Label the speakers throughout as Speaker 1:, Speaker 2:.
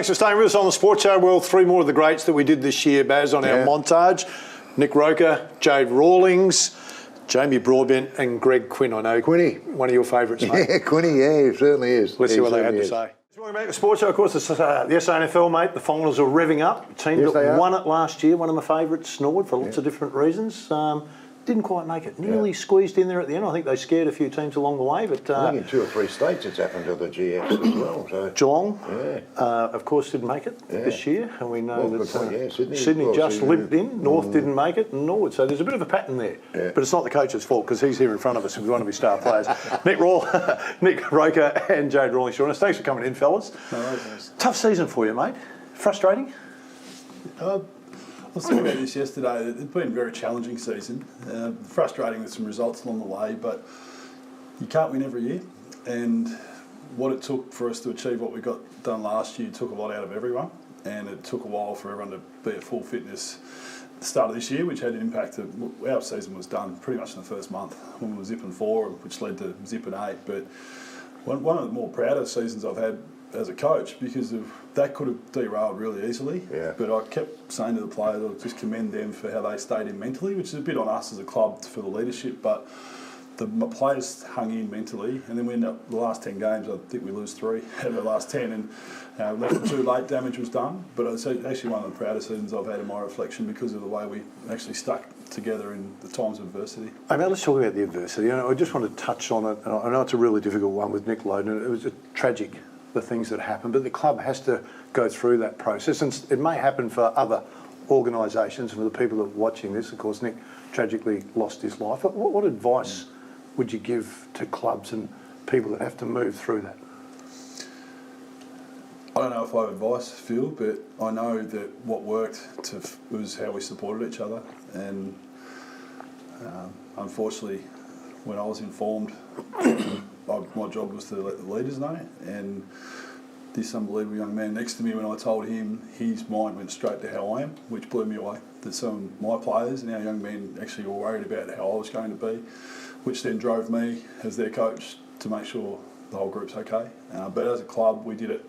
Speaker 1: Thanks for staying with us on the Sports Show. Well, three more of the greats that we did this year, Baz, on our montage. Nick Roker, Jade Rawlings, Jamie Broadbent and Greg Quinn. I know
Speaker 2: Quinny,
Speaker 1: one of your favourites, mate.
Speaker 2: Yeah, Quinny, yeah, he certainly is.
Speaker 1: Let's see what they had to say. Welcome back to the Sports Show. Of course, it's the SANFL, mate. The finals are revving up. The team that won it last year, one of my favourites, Norwood, for lots of different reasons. Didn't quite make it. Nearly squeezed in there at the end. I think they scared a few teams along the way. But
Speaker 2: I think in 2 or 3 states it's happened to the GX as well. So.
Speaker 1: Geelong, of course, didn't make it this year. And we know that Sydney just limped in. North didn't make it, and Norwood. So there's a bit of a pattern there. Yeah. But it's not the coach's fault because he's here in front of us and we want to be star players. Nick Roker and Jade Rawlings. Thanks for coming in, fellas.
Speaker 3: No worries.
Speaker 1: Tough season for you, mate. Frustrating?
Speaker 3: I was talking about this yesterday. It's been a very challenging season, frustrating with some results along the way, but you can't win every year. And what it took for us to achieve what we got done last year took a lot out of everyone, and it took a while for everyone to be at full fitness at the start of this year, which had an impact. Our season was done pretty much in the first month when we were zipping 4, which led to zipping 8. But one of the more proudest seasons I've had as a coach, because that could have derailed really easily. Yeah. But I kept saying to the players, I'll just commend them for how they stayed in mentally, which is a bit on us as a club for the leadership. But the players hung in mentally, and then we ended up the last 10 games. I think we lose 3 out of the last 10, and left too late. Damage was done. But it's actually one of the proudest seasons I've had in my reflection because of the way we actually stuck together in the times of adversity.
Speaker 1: Hey, mate, let's talk about the adversity. I just want to touch on it. I know it's a really difficult one with Nick Loden. It was tragic, the things that happened, but the club has to go through that process, and it may happen for other organisations and for the people that are watching this. Of course, Nick tragically lost his life. What advice would you give to clubs and people that have to move through that?
Speaker 3: I don't know if I have advice, Phil, but I know that what worked was how we supported each other, and unfortunately, when I was informed, my job was to let the leaders know, and this unbelievable young man next to me, when I told him, his mind went straight to how I am, which blew me away. That some of my players and our young men actually were worried about how I was going to be, which then drove me as their coach to make sure the whole group's okay. But as a club, we did it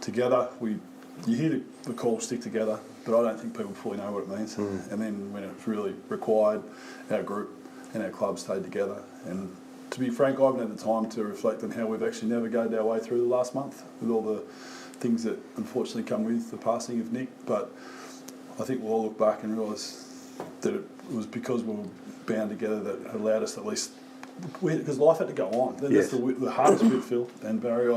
Speaker 3: together. You hear the call, stick together, but I don't think people fully know what it means. And then when it was really required, our group and our club stayed together. And to be frank, I haven't had the time to reflect on how we've actually navigated our way through the last month with all the things that unfortunately come with the passing of Nick. But I think we'll all look back and realise that it was because we were bound together that allowed us at least, because life had to go on. That's the hardest bit, Phil and Barry.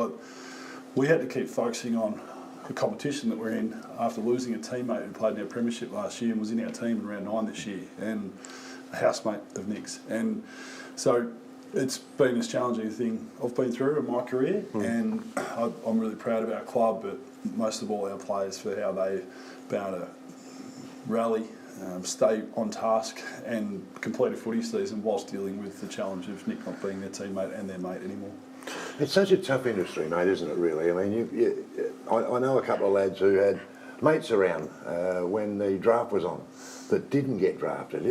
Speaker 3: We had to keep focusing on the competition that we're in after losing a teammate who played in our premiership last year and was in our team in round 9 this year, and a housemate of Nick's. And so it's been this challenging thing I've been through in my career, and I'm really proud of our club, but most of all our players for how they've been able to rally, stay on task and complete a footy season whilst dealing with the challenge of Nick not being their teammate and their mate anymore.
Speaker 2: It's such a tough industry, mate, isn't it, really? I mean, I know a couple of lads who had mates around when the draft was on that didn't get drafted.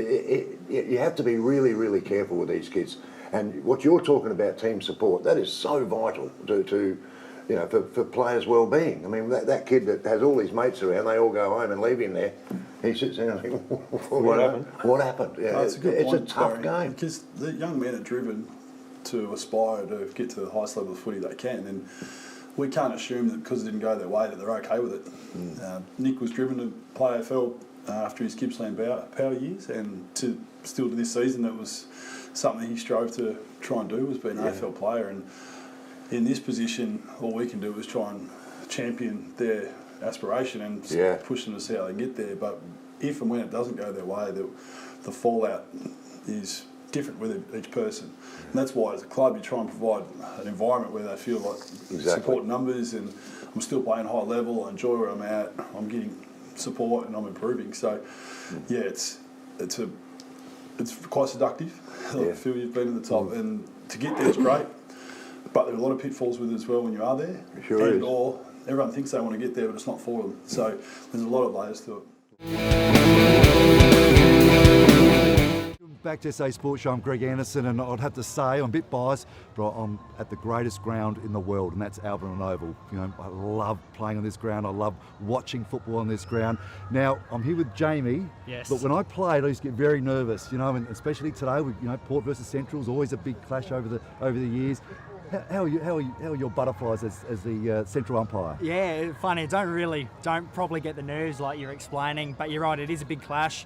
Speaker 2: You have to be really, really careful with these kids. And what you're talking about, team support, that is so vital to for players' well-being. I mean, that kid that has all his mates around, they all go home and leave him there. He sits there and thinks, what happened? What happened? Yeah,
Speaker 3: it's a
Speaker 2: tough game.
Speaker 3: Because the young men are driven to aspire to get to the highest level of footy they can, and we can't assume that because it didn't go their way that they're okay with it. Nick was driven to play AFL after his Gippsland power years, and still to this season, that was something he strove to try and do, was be an AFL player. And in this position, all we can do is try and champion their aspiration and push them to see how they get there. But if and when it doesn't go their way, the fallout is different with each person. And that's why as a club you try and provide an environment where they feel like support numbers, and I'm still playing high level, I enjoy where I'm at, I'm getting support and I'm improving. So it's quite seductive. I feel you've been at the top, and to get there is great, but there are a lot of pitfalls with it as well when you are there.
Speaker 2: Sure is.
Speaker 3: Or everyone thinks they want to get there, but it's not for them. So there's a lot of layers to it.
Speaker 4: back to SA Sports Show. I'm Greg Anderson, and I'd have to say I'm a bit biased, but I'm at the greatest ground in the world, and that's Albion Oval. You know, I love playing on this ground. I love watching football on this ground. Now, I'm here with Jamie.
Speaker 5: Yes.
Speaker 4: But when I played, I used to get very nervous, you know, and especially today, with, you know, Port versus Central is always a big clash over the years. How are your butterflies as the central umpire?
Speaker 5: Yeah, funny. Don't probably get the nerves like you're explaining, but you're right. It is a big clash.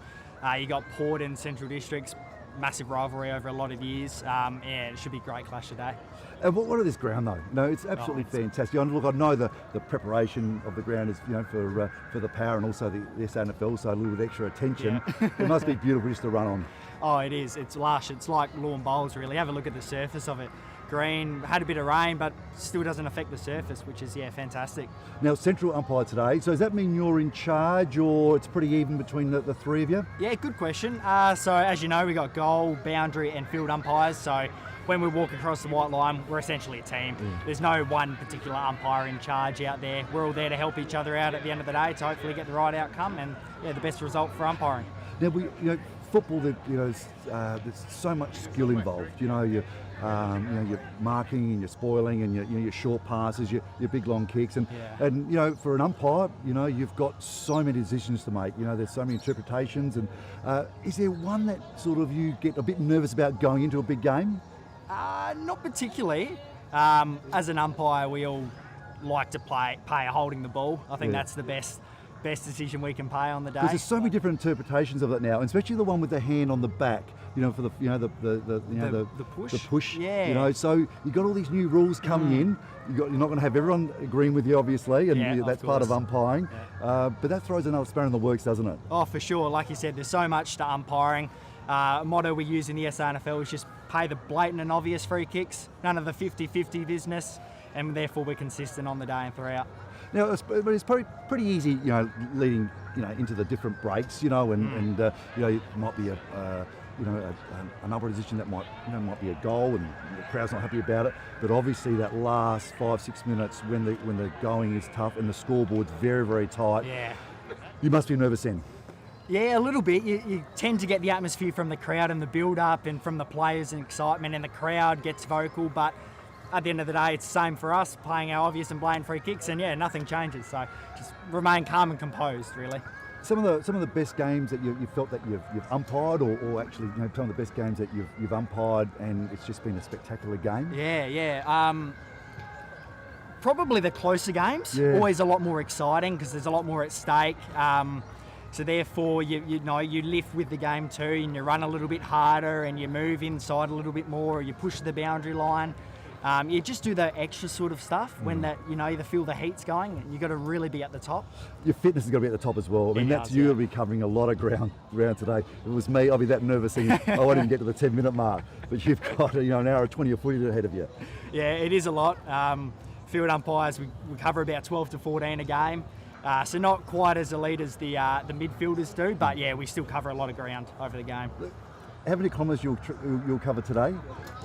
Speaker 5: You got Port and Central Districts, massive rivalry over a lot of years. Yeah, it should be a great clash today.
Speaker 4: And what are this ground though? No, it's absolutely fantastic. Look, I know the preparation of the ground is, you know, for the power and also the SANFL, so a little bit extra attention. Yeah. It must be beautiful just to run on.
Speaker 5: Oh, it is. It's lush. It's like lawn bowls, really. Have a look at the surface of it. Green, had a bit of rain, but still doesn't affect the surface, which is, yeah, fantastic.
Speaker 4: Now, central umpire today, so does that mean you're in charge, or it's pretty even between the three of you?
Speaker 5: Yeah, good question. So as you know, we got goal, boundary and field umpires, so when we walk across the white line, we're essentially a team. There's no one particular umpire in charge out there. We're all there to help each other out at the end of the day to hopefully get the right outcome and, yeah, the best result for umpiring.
Speaker 4: Now, football, there's so much skill involved. Your marking and your spoiling and your short passes, your big long kicks, and for an umpire, you've got so many decisions to make. There's so many interpretations, and is there one that sort of you get a bit nervous about going into a big game?
Speaker 5: Not particularly. As an umpire, we all like to pay holding the ball. I think that's the best decision we can pay on the day.
Speaker 4: There's so many different interpretations of it now, and especially the one with the hand on the back. For the
Speaker 5: push.
Speaker 4: The push.
Speaker 5: Yeah.
Speaker 4: So you've got all these new rules coming in. You're not going to have everyone agreeing with you, obviously, and that's part of umpiring. Yeah. But that throws another spanner in the works, doesn't it?
Speaker 5: Oh, for sure. Like you said, there's so much to umpiring. A motto we use in the SANFL is just pay the blatant and obvious free kicks. None of the 50-50 business, and therefore we're consistent on the day and throughout.
Speaker 4: Now, it's probably pretty easy, leading, into the different breaks, and it might be a number of decision that might be a goal, and the crowd's not happy about it. But obviously, that last 5-6 minutes when the going is tough and the scoreboard's very, very tight, you must be nervous then.
Speaker 5: Yeah, a little bit. You tend to get the atmosphere from the crowd and the build-up and from the players and excitement, and the crowd gets vocal, but at the end of the day, it's the same for us, playing our obvious and blatant free kicks, and nothing changes. So just remain calm and composed, really.
Speaker 4: Some of the best games that you felt that you've umpired, or actually some of the best games that you've umpired, and it's just been a spectacular game.
Speaker 5: Yeah. Probably the closer games. Yeah. Always a lot more exciting because there's a lot more at stake. So therefore, you lift with the game too, and you run a little bit harder, and you move inside a little bit more, or you push the boundary line. You just do the extra sort of stuff when you feel the heat's going, and you've got to really be at the top. Your
Speaker 4: fitness has got to be at the top as well. I mean, that's you'll be covering a lot of ground today. If it was me, I'd be that nervous thinking, I won't even get to the 10-minute mark. But you've got an hour 20 or 40 ahead of you.
Speaker 5: Yeah, it is a lot. Field umpires, we cover about 12 to 14 a game. So not quite as elite as the midfielders do, but we still cover a lot of ground over the game.
Speaker 4: How many kilometres you'll cover today?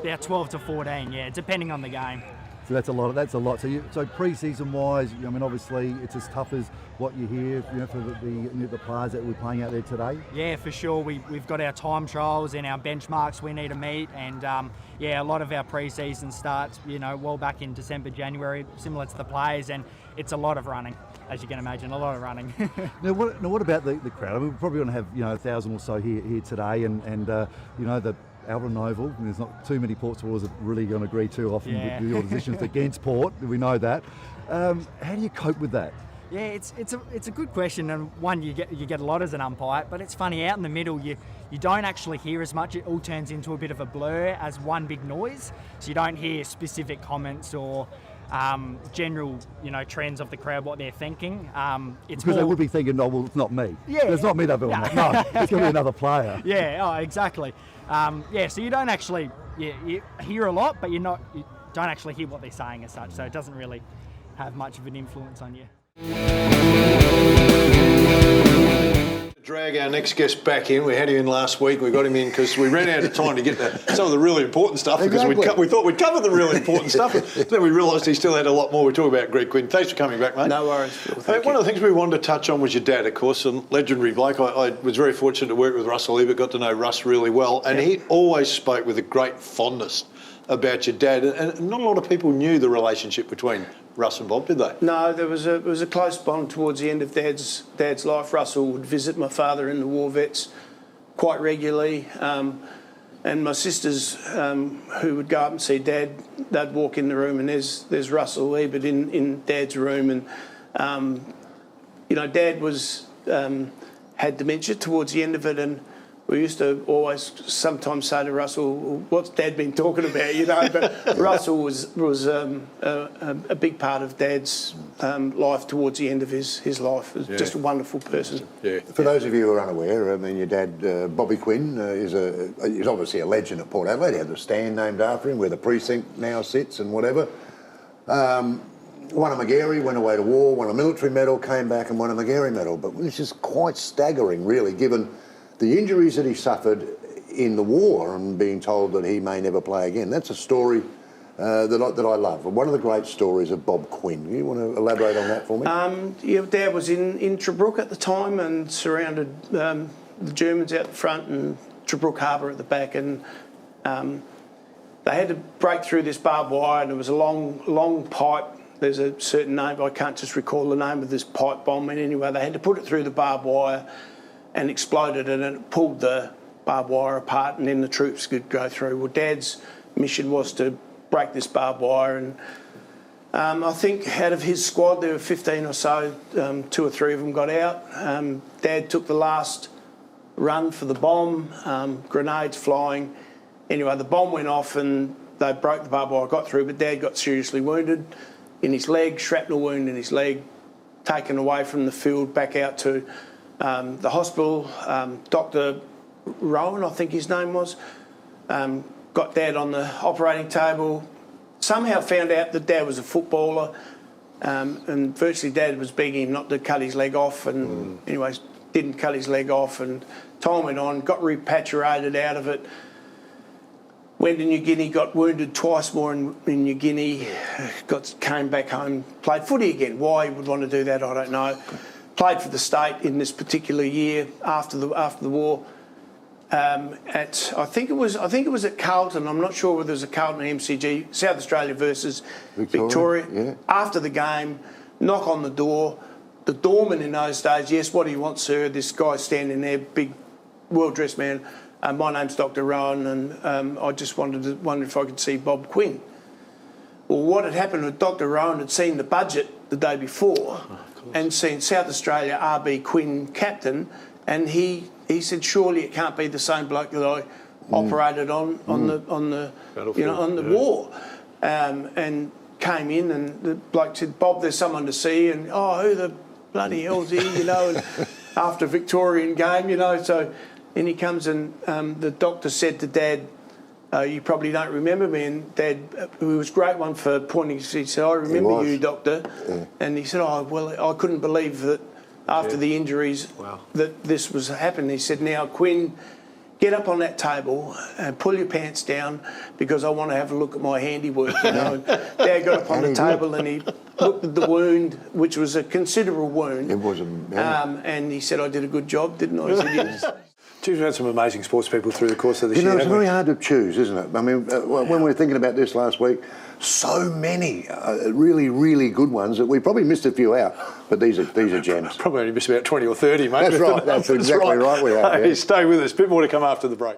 Speaker 5: About 12 to 14, depending on the game.
Speaker 4: So that's a lot. So pre-season wise, obviously it's as tough as what you hear, for the players that we're playing out there today.
Speaker 5: Yeah, for sure. We've got our time trials and our benchmarks we need to meet, and a lot of our pre-season starts, well back in December, January, similar to the players, and it's a lot of running. As you can imagine, a lot of running.
Speaker 4: Now, what about the crowd? I mean, we're probably going to have 1,000 or so here today, and the Albion Oval. And there's not too many Port supporters that really going to agree too often with your decisions against Port. We know that. How do you cope with that?
Speaker 5: Yeah, it's a good question, and one you get a lot as an umpire. But it's funny, out in the middle, you don't actually hear as much. It all turns into a bit of a blur as one big noise. So you don't hear specific comments or general, trends of the crowd, what they're thinking. It's
Speaker 4: because they would be thinking, no, well, it's not me.
Speaker 5: Yeah,
Speaker 4: it's not me that no, it's going to be another player.
Speaker 5: Yeah, exactly. So you don't actually you hear a lot, but you don't actually hear what they're saying as such. So it doesn't really have much of an influence on you.
Speaker 1: Drag our next guest back in. We had him in last week. We got him in because we ran out of time to get to some of the really important stuff because we thought we'd covered the really important stuff. Then we realised he still had a lot more to talk about. Greg Quinn, thanks for coming back, mate.
Speaker 6: No worries, Phil.
Speaker 1: One of the things we wanted to touch on was your dad, of course, a legendary bloke. I was very fortunate to work with Russell Ebert, got to know Russ really well, and he always spoke with a great fondness about your dad, and not a lot of people knew the relationship between Russ and Bob, did they?
Speaker 6: No, there was a close bond towards the end of Dad's life. Russell would visit my father in the war vets quite regularly, and my sisters who would go up and see Dad, they'd walk in the room and there's Russell Ebert in Dad's room, and Dad was had dementia towards the end of it, and we used to always sometimes say to Russell, "What's Dad been talking about?" But Russell was a big part of Dad's life towards the end of his life. He was just a wonderful person.
Speaker 1: Yeah.
Speaker 2: For those of you who are unaware, I mean, your dad, Bobby Quinn, is obviously a legend at Port Adelaide. He had the stand named after him, where the precinct now sits and whatever. Won a Magarey, went away to war, won a military medal, came back and won a Magarey medal. But this is quite staggering, really, given the injuries that he suffered in the war and being told that he may never play again. That's a story that I love. One of the great stories of Bob Quinn. You want to elaborate on that for me?
Speaker 6: Dad was in Tobruk at the time and surrounded the Germans out the front and Tobruk Harbour at the back, and they had to break through this barbed wire, and it was a long pipe. There's a certain name, I can't just recall the name of this pipe bomb, and anyway, they had to put it through the barbed wire and exploded it, and it pulled the barbed wire apart, and then the troops could go through. Well, Dad's mission was to break this barbed wire, and I think out of his squad there were 15 or so, 2 or 3 of them got out. Dad took the last run for the bomb, grenades flying. Anyway, the bomb went off and they broke the barbed wire, got through, but Dad got seriously wounded in his leg, shrapnel wound in his leg, taken away from the field back out to the hospital. Dr. Rowan, I think his name was, got Dad on the operating table, somehow found out that Dad was a footballer, and virtually Dad was begging him not to cut his leg off, and anyways, didn't cut his leg off, and time went on, got repatriated out of it, went to New Guinea, got wounded twice more in New Guinea, came back home, played footy again. Why he would want to do that, I don't know. Played for the state in this particular year after the war. I think it was at Carlton. I'm not sure whether it was at Carlton or MCG. South Australia versus Victoria.
Speaker 2: Yeah.
Speaker 6: After the game, knock on the door. The doorman in those days, yes, what do you want, sir? This guy standing there, big, well-dressed man. My name's Dr. Rowan, and I just wondered if I could see Bob Quinn. Well, what had happened was Dr. Rowan had seen the budget the day before and seen South Australia RB Quinn captain, and he said, surely it can't be the same bloke that I operated on the war, and came in, and the bloke said, Bob, there's someone to see, and who the bloody hell's he, and after Victorian game, so. And he comes and the doctor said to Dad, you probably don't remember me. And Dad, who was a great one for pointing, he said, I remember you, Doctor. Yeah. And he said, I couldn't believe that after the injuries that this was happening. He said, now, Quinn, get up on that table and pull your pants down because I want to have a look at my handiwork. And Dad got up on the table and he looked at the wound, which was a considerable wound. It was and he said, I did a good job, didn't I? He said, yes.
Speaker 1: We've had some amazing sports people through the course of this year.
Speaker 2: It's very hard to choose, isn't it? I mean, when we were thinking about this last week, so many really, really good ones that we probably missed a few out, but these are gems.
Speaker 1: Probably only missed about 20 or 30, mate.
Speaker 2: That's right. That's exactly right. We have.
Speaker 1: Hey, stay with us. A bit more to come after the break.